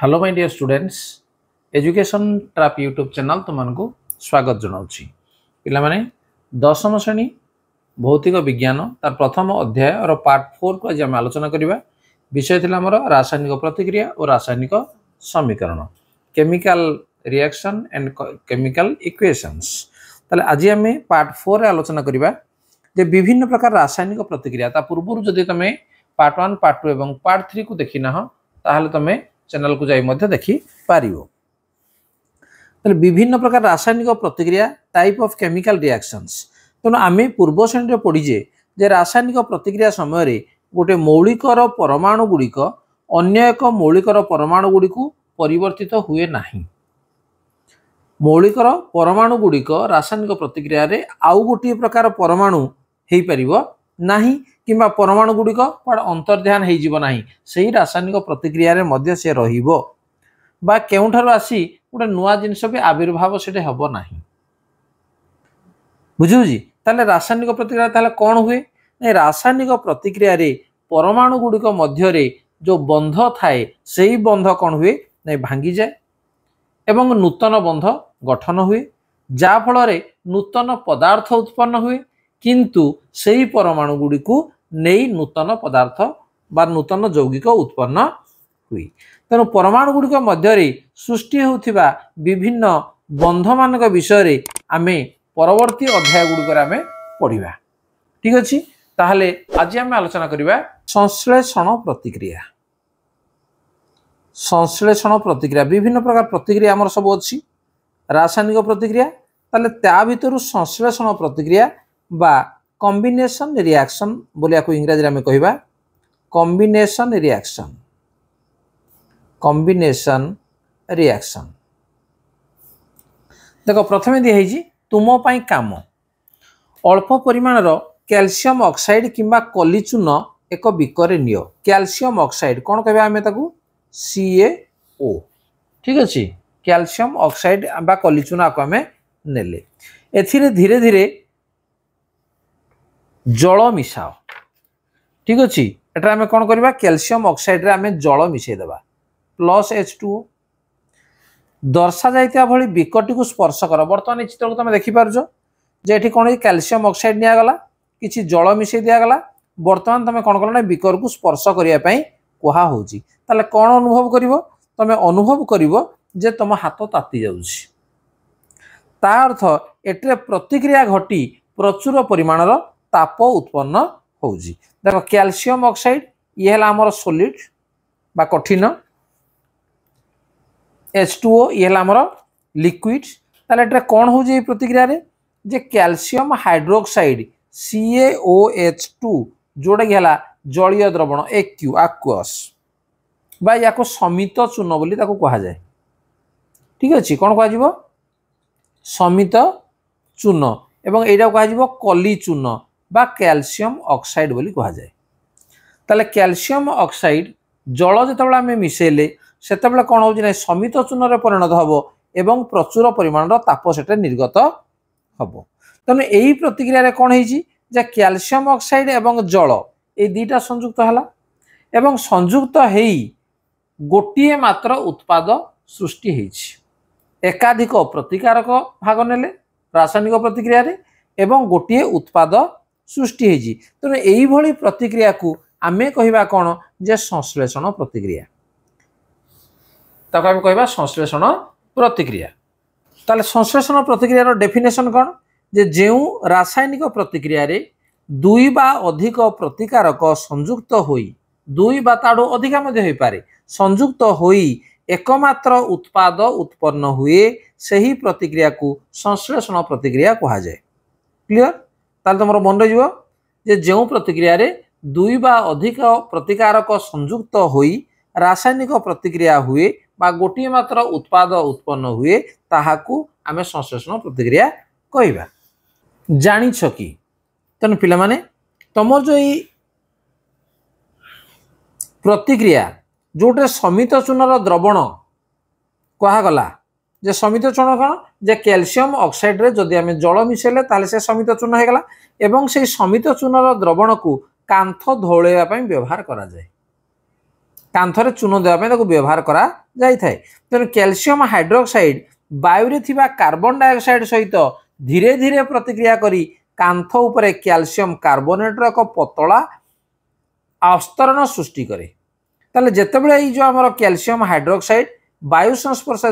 Hello my dear students education trap YouTube channel तुमको स्वागत जनाऊँगी पिलामाने दशम श्रेणी भौतिक विज्ञान तार प्रथम अध्याय और पार्ट 4 को आज आम आलोचना करवा विषय थी आमर रासायनिक प्रतिक्रिया और रासायनिक समीकरण chemical reaction and chemical equations ताले आज आम पार्ट 4 आलोचना करवा जे विभिन्न प्रकार रासायनिक प्रतिक्रिया ता पूर्व जदि तुम पार्ट 1 पार्ट 2 और पार्ट 3 को देखी ना ताहले तुम चैनल को जाई मध्य देखि पारिबो। विभिन्न प्रकार रासायनिक प्रतिक्रिया टाइप ऑफ केमिकल रिएक्शंस तेणु आम पूर्व श्रेणी पढ़ीजे जे रासायनिक प्रतिक्रिया समय गोटे मौलिकर परमाणु गुड़िक अन्य एक मौलिकर परमाणु गुड़ी परिवर्तित हुए नहीं। मौलिकर परमाणु गुड़िक रासायनिक प्रतिक्रिया रे आउ गोटे प्रकार परमाणु हो पारिबो नहीं किंबा परमाणु गुड़िक अंतर्ध्यान हो नहीं से रासायनिक प्रतिक्रिया रे मध्य से रहिबो बा केउठार आसी गोटे नुआ जिनस भी आविर्भाव से हम ना बुझुजी ताले रासायनिक प्रतिक्रिया ताले कौन हुए नहीं रासायनिक प्रतिक्रिया रे परमाणु गुड़िक मध्य रे जो बंध थाए से बंध कौन हुए नहीं भांगी जाए एवं नूतन बंध गठन हुए जा फल नूतन पदार्थ उत्पन्न हुए किंतु सेही परमाणु गुड़ी को नहीं नूतन पदार्थ बा नूतन यौगिक उत्पन्न हुई। तेणु परमाणु गुड़िक मध्य सृष्टि होथिबा विभिन्न बंध मानक विषय आम परवर्ती अध्याय गुड़िक आम पढ़ा। ठीक अच्छे ताहले आज आम आलोचना करवा संश्लेषण प्रतिक्रिया। संश्लेषण प्रतिक्रिया विभिन्न प्रकार प्रतिक्रिया आमर सब अच्छी रासायनिक प्रतिक्रिया ताले ता भितर संश्लेषण प्रतिक्रिया बा कॉम्बिनेशन रिएक्शन बोलिया को इंग्रजी में कहबा कॉम्बिनेशन रिएक्शन। कॉम्बिनेशन रिएक्शन देखो प्रथम दिखाई तुम पाई काम अल्प परिमाण कैल्शियम ऑक्साइड किंबा कली चून एक बिकर नियो कैल्शियम ऑक्साइड कौन कहबा आमे ताकू CaO। ठीक अच्छे कैल्शियम ऑक्साइड बा कली चूना को आमे नेले एथिरे धीरे धीरे जल मिसाओ। ठीक अच्छे एटा आमे कौन करबा कैल्शियम ऑक्साइड रे आमे जल मिसई देबा प्लस H2O दर्शा जाइता भली बिकटी को स्पर्श कर बर्तमान चित्र को तुम देखि पारजो जे एठी कोन कैल्शियम ऑक्साइड निया गला किछि जल मिसई दिया गला बर्तमान तुम कौन करना बिकर को स्पर्श करिया पई कोहा होउची ताले कोन अनुभव करिवो तुम अनुभव करिवो जे तुम हाथ ताती जाउची ता अर्थ एटे प्रतिक्रिया घटी प्रचुर परिमाणर ताप उत्पन्न होउची। देखो कैल्शियम ऑक्साइड ये है आमर सॉलिड बा कठिन H2O ये है आमर लिक्विड ताले एटा कोन होउची ए प्रतिक्रिया रे जे कैल्शियम हाइड्रोक्साइड CaOH2 जोड़ा गेला जलीय द्रवण एक्वस बा याको समित चून बोली ताको कहा जाए। ठीक अच्छे कौन कह समित चून एवं एटा कह कली चून बा कैल्शियम ऑक्साइड बोली कहा जाए। ताले कैल्शियम ऑक्साइड जल जिते आम मिसेले से कौन हो समित चून रे परिणत हम एवं प्रचुर परिमाण ताप से निर्गत हम। तेणु यही प्रतिक्रिया रे कौन है कैल्शियम ऑक्साइड एवं जल ये दुईटा संयुक्त है एवं संयुक्त हेई गोटे मात्र उत्पाद सृष्टि होइछि एकाधिक प्रतिकारक भाग नेले रासायनिक प्रतिक्रिया रे एवं गोटे उत्पाद सृष्टि होइछि। तेणु एई भली प्रतिक्रिया को आमे कहिबा कोन जे संश्लेषण प्रतिक्रिया ताको आमे कहिबा संश्लेषण प्रतिक्रिया। ताले संश्लेषण प्रतिक्रिया रो डेफिनेशन कोन जे जेउ रासायनिक प्रतिक्रिया रे दुई बा अधिक प्रतिकारक संयुक्त होई दुई बा ताडो अधिका मध्ये होई पारे संयुक्त होई एकमात्र उत्पाद उत्पन्न हुए सही प्रतिक्रिया को संश्लेषण प्रतिक्रिया कहा जाए। क्लियर ताल तुम मन रही जे जो प्रतिक्रिया रे दुई बा अधिक प्रतिकारक संयुक्त होई रासायनिक प्रतिक्रिया हुए बा गोटे मात्र उत्पाद उत्पन्न हुए ताहाकू आमे संश्लेषण प्रतिक्रिया कहबा। जानिछ कि तेन पिला माने तुमर जो प्रतिक्रिया जोटे समित चूनर द्रवण कहगला जे समित चून कौन जे कैल्शियम ऑक्साइड रे जदि आमे जल मिसेले ताले से समित चून हो गला एवं से समित चूनर द्रवण को कांथ धौलैया पई व्यवहार करा जाए। कांथरे चून देवाई व्यवहार करा जाए। तेणु कैल्शियम हाइड्रोक्साइड वायु थिबा कार्बन डाइऑक्साइड सहित धीरे धीरे प्रतिक्रिया करी कांथ उपरे कैल्शियम कार्बोनेट एक पतला अवस्तरण सृष्टि करे। ताले जेतेबेले जो आमर कैल्शियम हाइड्रोक्साइड वायु संस्पर्श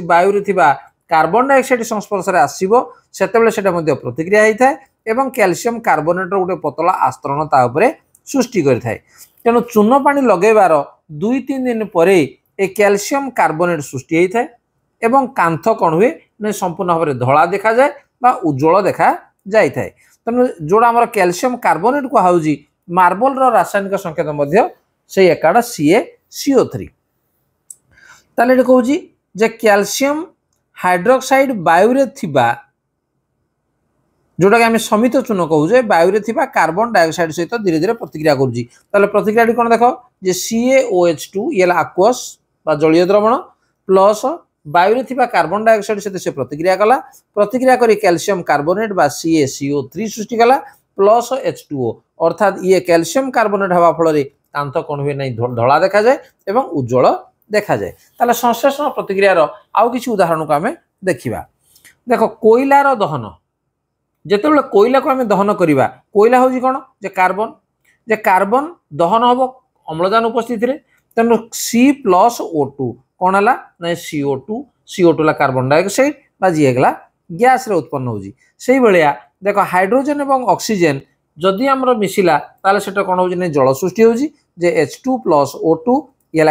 वायु थिबा कार्बन डाइऑक्साइड संस्पर्श आसीबो सेतेबेले सेटा मध्ये प्रतिक्रिया होता है एवं कैल्शियम कार्बोनेट गोटे पतला आस्तरण ता उपरे सृष्टि करिथाय। तेणु चून पानी लगेबार 2-3 दिन पर ए कैल्शियम कार्बोनेट सृष्टि होता है एवं कांथ कौन हुए ना संपूर्ण भाव में धला देखा जाए बा उज्जवल देखा जाए। तेणु जोड़ा आमर कैल्शियम कार्बोनेट कहुची मार्बल रासायनिक संकेत मध्य से एकाड़ा CaCO3। ताले कहूँ जे कैल्शियम हाइड्रोक्साइड वायु थिबा जोटा कि आम समित चून कहूजे वायु थिबा कार्बन डाइऑक्साइड सहित धीरे धीरे प्रतिक्रिया करुच्ची। ताले प्रतिक्रिया कौन देख जे CaOH2 ये आक्वस बा जलीय द्रवण प्लस वायु थिबा कार्बन डाइऑक्साइड सहित से प्रतिक्रिया कला। प्रतिक्रिया करी कैल्शियम कार्बोनेट बा CaCO3 सृष्टि कला प्लस H2O अर्थात ये कैल्शियम कार्बोनेट हवा फल कांथ कौन हुए ना धला देखा जाए एवं उज्जवल देखा जाए। ताले संश्लेषण प्रतिक्रियार आउ किछि उदाहरण को आम देखा। देख कोयलार दहन जेतेबेले कोयला को आम दहन करवा कोयला हूँ कौन जे कार्बन दहन हम अम्लजान उपस्थित तेणु C+O2 कौन है ना CO2 कार्बन डाइऑक्साइड बा जी है गैस उत्पन्न होजी। से भाया देख हाइड्रोजन एवं ऑक्सीजन जदि आमर मिसिला ताले सेटा कौन हो जल सृष्टि होजी जे H2+O2 ये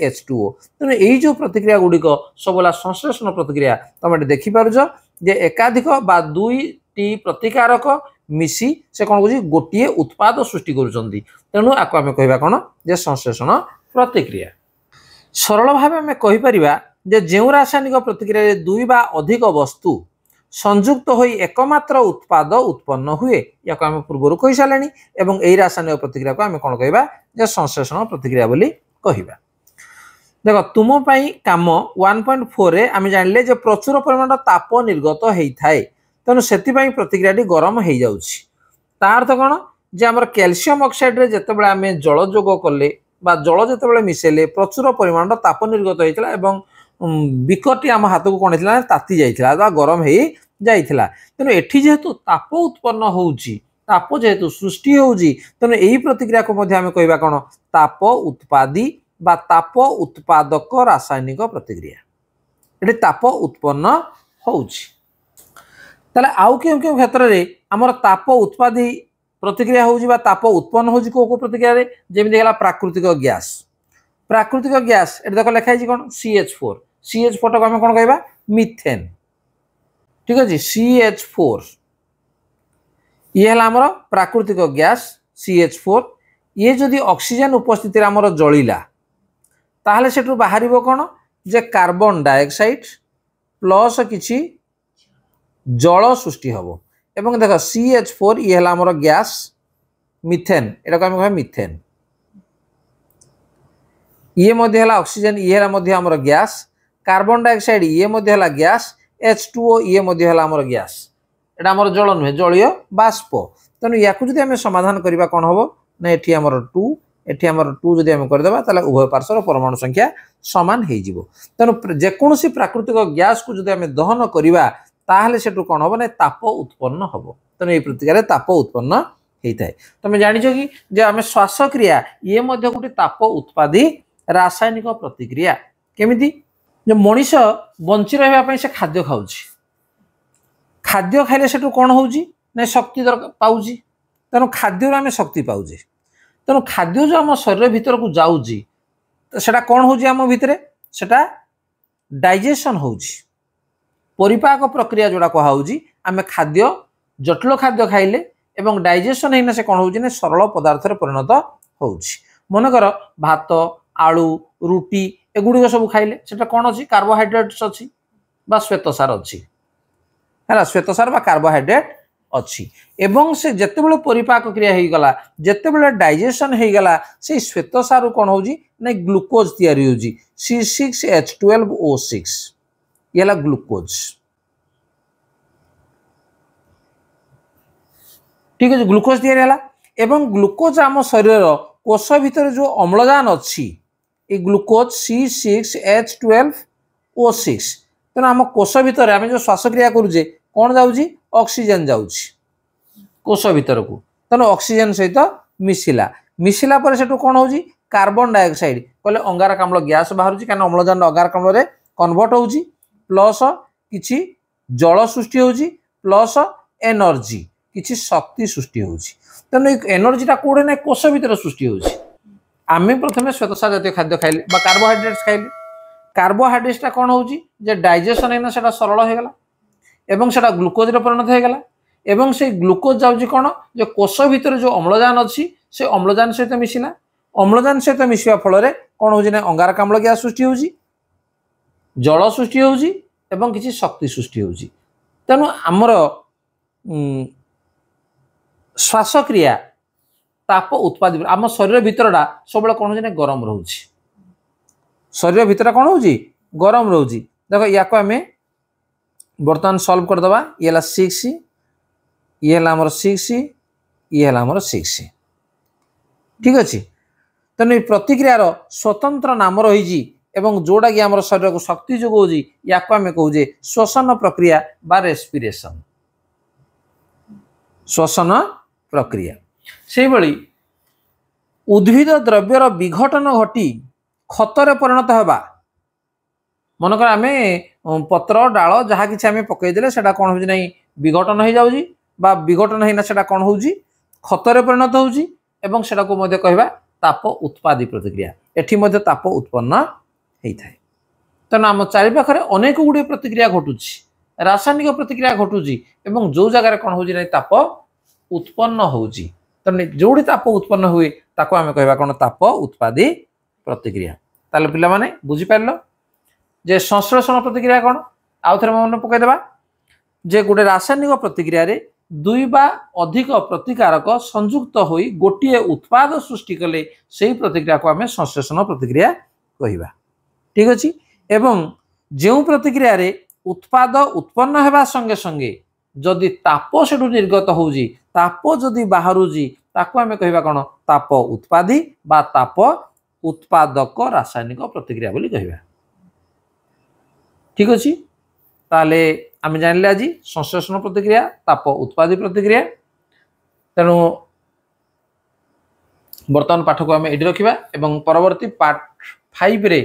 H2O। तेणु यही जो प्रतिक्रिया गुड़िक सबला संश्लेषण प्रतिक्रिया तुम देखिपार जे एकाधिक बा 2टी प्रतिकारक मिसी से कौन कौन गोटे उत्पाद सृष्टि करुँच। तेणु आपको आम कह कौन जे संश्लेषण प्रतिक्रिया। सरल भाव आम कहीपर जो रासायनिक प्रतिक्रिया 2 बा अधिक वस्तु संयुक्त हो एकमात्र उत्पाद उत्पन्न हुए या आम पूर्व कही सारे एवं यही रासायनिक प्रतिक्रिया को आम कौन कह संश्लेषण प्रतिक्रिया बोली कहवा। देख तुम काम 1.4 रे आम जानिले जे प्रचुर परिमाण ताप निर्गत होता है तेणु से प्रतिक्रिया गरम हो जाउछि। ता अर्थ कौन जे आमर कैल्शियम ऑक्साइड रे जेतेबेले आम जल जोग कले बा जल जेतेबेले मिसेले प्रचुर परिमाण ताप निर्गत होता एवं बिकटी आम हाथ को कौन होता ताती जाइथिला गरम हो जाइथिला। तेणु एठी जेहेतु ताप उत्पन्न होउछि ताप जेहेतु सृष्टि होउछि तेणु यही प्रतिक्रिया को आम कहवा कौन ताप उत्पादी बा ताप उत्पादक रासायनिक प्रतिक्रिया। ये ताप उत्पन्न होउछि। ताले आउ क्यों क्यों क्षेत्र में आमर ताप उत्पादी प्रतिक्रिया होउछि बा ताप उत्पन्न होउछि को प्रतिक्रिया रे जेमिति गेला प्राकृतिक गैस एटा देख लिखा है कौन CH4 को आम कौन कहवा मिथेन। ठीक अच्छे CH4 ये है आमर प्राकृतिक गैस CH4 ये जदि ऑक्सीजन उपस्थिति आमर जलिला ताहले सेठु बाहर कौन जे कार्बन डाइऑक्साइड प्लस किछि जल सृष्टि हम एवं देख CH4 ये है आमर गैस मिथेन एटा को आम कह मिथेन ये मध्य ऑक्सीजन ये है आमर गैस कार्बन डाइऑक्साइड ये मध्य गैस H2O ये मध्य आमर गैस एटा आमर जल नुहे जलीय बाष्प। तेणु या आम समाधान करवा कौन हम ना ये आमर 2 एटी आमर 2 जदि आम करदेबा ताले उभय पार्श्वर परमाणु संख्या समान हो। तेणु जेकोसी प्राकृतिक गैस को जदि आम दहन करवा ताहले सेठु कौन हम ना ताप उत्पन्न हम। तेणु ये प्रतिक्रिया ताप उत्पन्न होता है। तुम जानिछ कि जे आम श्वासक्रिया ये मध्य गोटे ताप उत्पादी रासायनिक प्रतिक्रिया केमिति जो मनीष बंची रहा से खाद्य खाऊँ खाद्य खाइले सेठु कौन होउछि ना शक्ति पाउछि। तेणु खाद्य आम शक्ति पाउजे। तेणु खाद्य जो आम शरीर भीतर को जाऊँगी सेटा कौन होउछि आम भितर सेटा डाइजेशन होउछि परिपाक प्रक्रिया जोड़ा कहुछि आम खाद्य जटिल खाद्य खाइले एवं डाइजेशन होना से कौन होउछि ना सरल पदार्थ परिणत होउछि। मनकर भात आलू रुटी एगुड़िक सब खाइले सेटा कौन अच्छी कार्बोहाइड्रेट्स अच्छी बा श्वेतसार अच्छी है श्वेतसार बा कार्बोहाइड्रेट अच्छी एवं से जितेबाला परिपाक क्रिया हो गला जितेबाला डाइजेशन हो गला से श्वेतसार कौन होउछि ना ग्लूकोज तैयारी होउछि C6H12O6 ये ला ग्लूकोज। ठीक है ग्लूकोज तैयारी है एवं ग्लूकोज आम शरीर कोष भितर जो अम्लजान अच्छी ए ग्लूकोज C6H12O6 तेना आम कोष भितर आम जो श्वासक्रिया करुचे कौन जाऊँगी ऑक्सीजन जाऊँगी कोष भितर को तेणु ऑक्सीजन सहित मिसिला मिसिला पर सेठू कौन होउजी कार्बन डाइऑक्साइड कहले अंगारकाम्ल गैस बाहर कहीं अम्लजान अंगारकाम्ल रे कन्वर्ट होउजी प्लस किछि जल सृष्टि होउजी प्लस एनर्जी किछि शक्ति सृष्टि होउजी तेणु एनर्जीटा कोड़े ना कोष भितर सृष्टि होउजी आम प्रथम श्वेतसार जातीय खाद्य खाइले कार्बोहाइड्रेट्स खाइले कार्बोहाइड्रेट्सटा कौन होउजी जे डाइजेशन है सेटा सरल हो गला एवं सेटा ग्लूकोज रे परिणत हो गला एवं से ग्लूकोज जाउजी कौन जो कोष भितर जो अम्लजान अच्छी से अम्लजान सहित मिसिला अम्लजान सहित मिसिवा फल कौन होउजी ना अंगारकाम्ल गैस सृष्टि होउजी जल सृष्टि होउजी एवं किछि शक्ति सृष्टि होउजी तेणु आमर श्वासक्रिया ताप उत्पादन आम शरीर भितरटा सब कौन हो गरम रोचे शरीर भितर कौन हो गरम रोचे देख या आम बर्तमान सॉल्व करदे ये 6 ये है 6 ये है 6 ठीक अच्छे तेणु प्रतिक्रियार स्वतंत्र नाम रही एवं जोड़ा कि आम शरीर को शक्ति जोगाऊँ या आम कहे श्वसन प्रक्रिया बा रेस्पिरेशन श्वसन प्रक्रिया से भली उद्भिद द्रव्यर विघटन घटी खतर परिणत होगा मनकर आम पत्र डाल जहाँ कि आम पकईदे से कौन हो विघटन हो जाऊँगी विघटन होना से कौन हो खतर परिणत हो कहवा ताप उत्पादी प्रतिक्रिया एठी मध्य ताप उत्पन्न होता है तेणु आम चारिपाखे अनेक गुड़े प्रतिक्रिया घटुची रासायनिक प्रतिक्रिया घटुची जो जगार कौन हो ताप उत्पन्न होउची तेणु जोड़ी ताप उत्पन्न हुए ताको आम कहवा कौन ताप उत्पादी प्रतिक्रिया ताले पिला माने बुझी पारलो जे संश्लेषण प्रतिक्रिया कौन आउ थे मन पकईदेवा जे गोटे रासायनिक प्रतिक्रिया रे दुई बा अधिक प्रतिकारक संयुक्त होई गोटे उत्पाद सृष्टि कले से प्रतिक्रिया को आम संश्लेषण प्रतिक्रिया कहवा ठीक अच्छे एवं जो प्रतिक्रिया रे उत्पाद उत्पन्न होगा संगे संगे जदि ताप से निर्गत होउजी ताप जदि बाहरुजी ताको आम कहवा कौन ताप उत्पादी बा ताप उत्पादक रासायनिक प्रतिक्रिया बोली कहवा ठीक अच्छे ताले आम जानिले आज संश्लेषण प्रतिक्रिया ताप उत्पादी प्रतिक्रिया तेणु बर्तमान पाठ को आम ये रखा एवं परवर्ती पार्ट 5 रे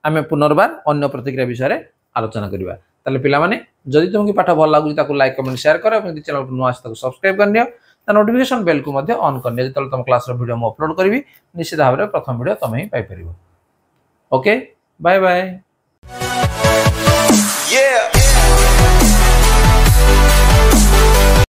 आम पुनर्बार अन्य प्रतिक्रिया विषय में आलोचना करवा ताले पिला माने जदि तुमको पाठ भल लगुच लाइक कमेंट शेयर कर चैनल नुआ सब्सक्राइब कर नोटिफिकेशन बेल को ऑन कर जो तुम क्लास वीडियो मैं अपलोड करी निश्चित भाव में प्रथम वीडियो तुम ही पाइपर ओके बाय बाय।